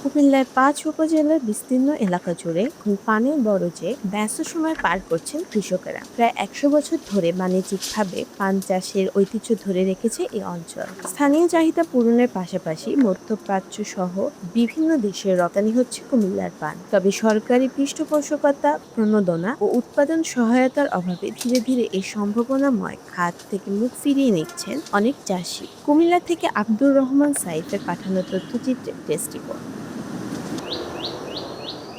কুমিল্লার ৫ উপজেলার বিস্তীর্ণ এলাকা জুড়ে এখন পানির বরজে ব্যস্ত সময় পার করছেন কৃষকেরা। প্রায় ১০০ বছর ধরে বাণিজ্যিকভাবে পান চাষের ঐতিহ্য ধরে রেখেছে এই অঞ্চল। স্থানীয় চাহিদা পূরণের পাশাপাশি মধ্যপ্রাচ্য সহ বিভিন্ন দেশে রপ্তানি হচ্ছে কুমিল্লার পান। তবে সরকারি পৃষ্ঠপোষকতা, প্রণোদনা ও উৎপাদন সহায়তার অভাবে ধীরে ধীরে এই সম্ভাবনাময় খাত থেকে মুখ ফিরিয়ে নিচ্ছেন অনেক চাষি। কুমিল্লা থেকে আব্দুর রহমান সাইফের পাঠানো তথ্যচিত্রে ডেস্ক রিপোর্ট।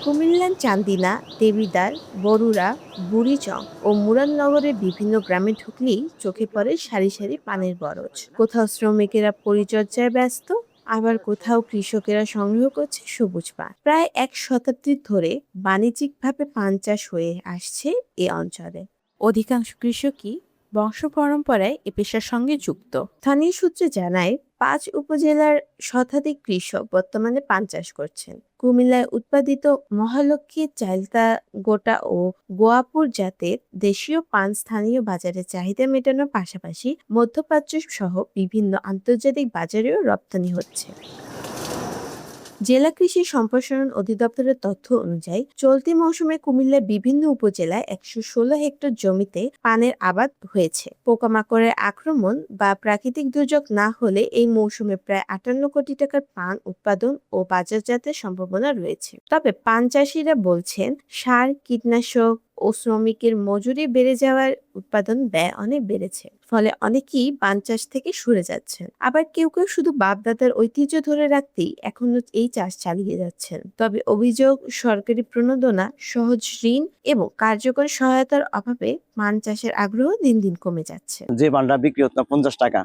কুমিল্লার চান্দিনা, দেবিদ্বার, বরুড়া, বুড়িচং ও মুরাদনগরের বিভিন্ন গ্রামে ঢুকলেই চোখে পড়ে সারি সারি পানের বরজ। কোথাও শ্রমিকেরা পরিচর্যায় ব্যস্ত, আবার কোথাও কৃষকেরা সংগ্রহ করছে সবুজ পান। প্রায় ১ শতাব্দী ধরে বাণিজ্যিকভাবে পান চাষ হয়ে আসছে এ অঞ্চলে। অধিকাংশ কৃষকই বংশ পরম্পরায় এ পেশার সঙ্গে যুক্ত। স্থানীয় সূত্রে জানায় ৫ উপজেলার শতাধিক কৃষক বর্তমানে পান চাষ করছেন। কুমিল্লায় উৎপাদিত মহালক্ষ্মী, চাইলতা, গোটা ও গোয়াপুর জাতের দেশীয় পান স্থানীয় বাজারে চাহিদা মেটানোর পাশাপাশি মধ্যপ্রাচ্য সহ বিভিন্ন আন্তর্জাতিক বাজারেও রপ্তানি হচ্ছে। জেলা কৃষি সম্প্রসারণ অধিদপ্তরের তথ্য অনুযায়ী চলতি মৌসুমে কুমিল্লার বিভিন্ন উপজেলায় ১১৬ হেক্টর জমিতে পানের আবাদ হয়েছে। পোকামাকড়ের আক্রমণ বা প্রাকৃতিক দুর্যোগ না হলে এই মৌসুমে প্রায় ৫৮ কোটি টাকার পান উৎপাদন ও বাজারজাতের সম্ভাবনা রয়েছে। তবে পান চাষিরা বলছেন, সার, কীটনাশক ও শ্রমিকের মজুরি বেড়ে যাওয়ার উৎপাদন ব্যয় অনেক বেড়েছে। ফলে অনেকেই পান চাষ থেকে সরে যাচ্ছেন। আবার কেউ কেউ শুধু বাপ-দাদার ঐতিহ্য ধরে রাখতেই এখনো এই চাষ চালিয়ে যাচ্ছেন। তবে অভিযোগ, সরকারি প্রণোদনা, সহজ ঋণ এবং কার্যকর সহায়তার অভাবে পান চাষের আগ্রহ দিন দিন কমে যাচ্ছে। যে পানটা বিক্রি হতো ৫০ টাকা,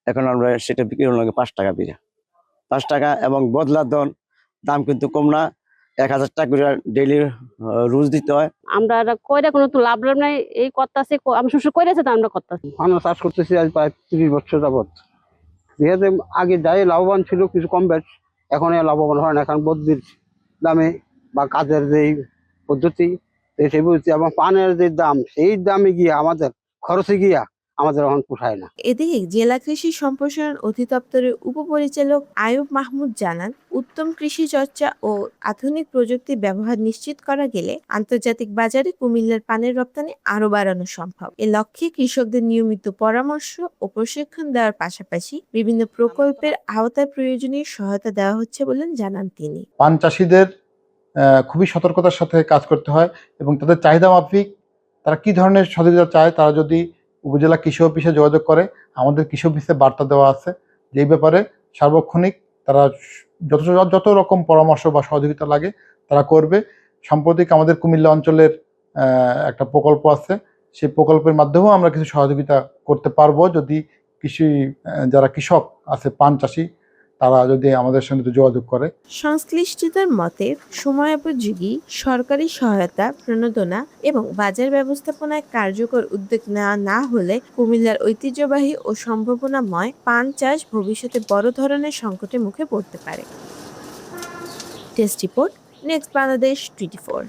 এখন আমরা সেটা বিক্রি হলো ৫ টাকা বিঘা। ৫ টাকা এবং বদলার দাম কিন্তু কম না। ১,০০০ টাকা করে ডেইলি রোজ দিতে হয়। আমরা কইরা কোনো তো লাভ নাই, এই করতেছে আমি শ্বশুর কইরেছে তো আমরা করতেছি। আমরা চাষ করতেছি আজ প্রায় ৩০ বছর যাবত। যেহেতু আগে যাই লাভবান ছিল কিছু কম বেশ, এখন লাভবান হয় না। এখন বদ্রির দামে বা কাজের যে পদ্ধতি সেই বুঝছি এবং পানের যে দাম, সেই দামে গিয়ে আমাদের খরচে গিয়া আমাদের এখন পোষায় না। এদিকে জেলা কৃষি সম্প্রসারণ অধিদপ্তরের উপপরিচালক আয়ুব মাহমুদ জানান, উত্তম কৃষি চর্চা ও আধুনিক প্রযুক্তির ব্যবহার নিশ্চিত করা গেলে আন্তর্জাতিক বাজারে কুমিল্লার পানের রপ্তানি আরও বাড়ানো সম্ভব। এ লক্ষ্যে কৃষকদের নিয়মিত পরামর্শ ও প্রশিক্ষণ দেওয়ার পাশাপাশি বিভিন্ন প্রকল্পের আওতায় প্রয়োজনীয় সহায়তা দেওয়া হচ্ছে বলে জানান তিনি। পান চাষিদের খুবই সতর্কতার সাথে কাজ করতে হয় এবং তাদের চাহিদা মাফিক তারা কি ধরনের সহযোগিতা চায়, তারা যদি উপজেলা কৃষি অফিসে যোগাযোগ করে, আমাদের কৃষি অফিসে বার্তা দেওয়া আছে যে এই ব্যাপারে সার্বক্ষণিক তারা যত রকম পরামর্শ বা সহযোগিতা লাগে তারা করবে। সাম্প্রতিক আমাদের কুমিল্লা অঞ্চলের একটা প্রকল্প আছে, সেই প্রকল্পের মাধ্যমেও আমরা কিছু সহযোগিতা করতে পারবো যদি যারা কৃষক আছে পান চাষি তারা যদি আমাদের সঙ্গে যোগাযোগ করে। সংশ্লিষ্টদের মতে সময়োপযোগী সরকারি সহায়তা, প্রণোদনা এবং বাজার ব্যবস্থাপনায় কার্যকর উদ্যোগ নেওয়া না হলে কুমিল্লার ঐতিহ্যবাহী ও সম্ভাবনাময় পান চাষ ভবিষ্যতে বড় ধরনের সংকটের মুখে পড়তে পারে। Test report, next Bangladesh 24।